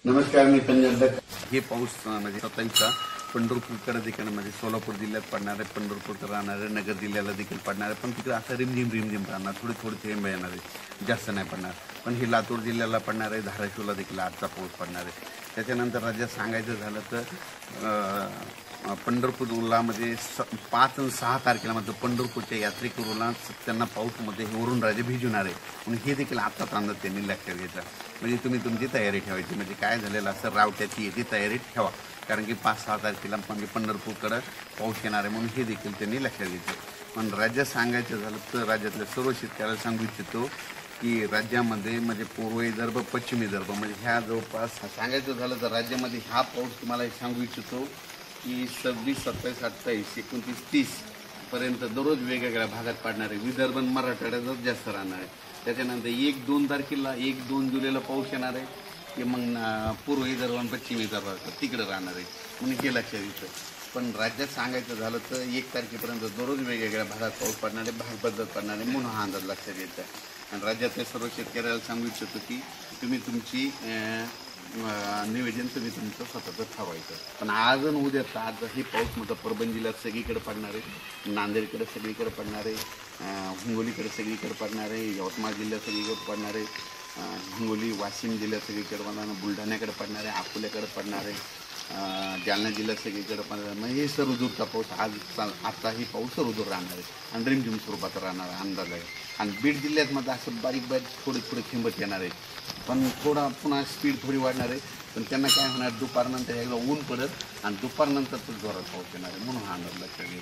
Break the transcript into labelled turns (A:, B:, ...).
A: नमस्कार, मी पंजाब. हे पाऊस म्हणजे 27चा पंढरपूरकडे देखील म्हणजे सोलापूर जिल्ह्यात पडणार आहे, पंढरपूरकडे राहणार आहे, नगर जिल्ह्याला देखील पडणार आहे. पण तिकडे असं रिमझिम राहणार, थोडे थोडे थेंब येणार आहे, जास्त नाही पडणार. पण हे लातूर जिल्ह्याला पडणार आहे, धाराशिवला देखील आजचा पाऊस पडणार आहे. त्याच्यानंतर राज्यात सांगायचं झालं तर पंढरपूरला म्हणजे 5 आणि 6 तारखेला म्हणजे पंढरपूरच्या यात्रेकरूला त्यांना पाऊसमध्ये वरून राजे भिजवणार आहे. म्हणून हे देखील आत्ताच अंदाज त्यांनी लक्षात घ्यायचा. म्हणजे तुम्ही तुमची तयारी ठेवायची. म्हणजे काय झालेलं असं रावट्याची येते तयारी ठेवा, कारण की 5-6 तारखेला म्हणजे पंढरपूरकडं पाऊस येणार आहे. म्हणून हे देखील त्यांनी लक्षात घ्यायचं. पण राज्यात सांगायचं झालं तर राज्यातल्या सर्व शेतकऱ्याला सांगू इच्छितो की राज्यामध्ये म्हणजे पूर्व विदर्भ, पश्चिम विदर्भ म्हणजे ह्या जवळपास सांगायचं झालं तर राज्यामध्ये हा पाऊस तुम्हाला सांगू इच्छितो की 26, 27, 28, 29, 30 पर्यंत दररोज वेगवेगळ्या भागात पडणार आहे. विदर्भ आणि मराठवाड्यातच जास्त राहणार आहे. त्याच्यानंतर 1-2 तारखेला 1-2 जुलैला पाऊस येणार आहे, की मग पूर्व विदर्भ आणि पश्चिम विदर्भ तिकडे राहणार आहे. म्हणून हे लक्षात येतं. पण राज्यात सांगायचं झालं तर 1 तारखेपर्यंत दररोज वेगवेगळ्या भागात पाऊस पडणार आहे, भाग बदलत पडणार आहे. म्हणून हा अंदाज लक्षात येत आहे. आणि राज्यातल्या सर्व शेतकऱ्याला सांगू इच्छितो की तुम्ही तुमची नियोजन तुम्ही तुमचं स्वतःचं ठरवायचं. पण आज आणि उद्या आज हे पाऊस मोठा परभणी जिल्ह्यात सगळीकडे पडणार आहे, नांदेडकडे सगळीकडे पडणार आहे, हिंगोलीकडे सगळीकडे पडणार आहे, यवतमाळ जिल्ह्यात सगळीकडे पडणार आहे, हिंगोली वाशिम जिल्ह्यात सगळीकडे पडणार आहे, बुलढाण्याकडे पडणार आहे, अकोल्याकडे पडणार आहे, जालना जिल्ह्यात सगळीकडे पडणार आहे. म्हणजे हे सर्वदूरचा पाऊस आताही पाऊस सर्वदूर राहणार आहे आणि रिमझिम स्वरूपात राहणार अंदाज आहे. आणि बीड जिल्ह्यात मध्ये असं बारीक थोडे थेंबत येणार आहे, पण थोडा पुन्हा स्पीड थोडी वाढणार आहे. पण त्यांना काय होणार, दुपारनंतर एकदा ऊन पडत आणि दुपारनंतर जोरात पाऊस येणार आहे. म्हणून हा अंदाज लक्षात घ्या.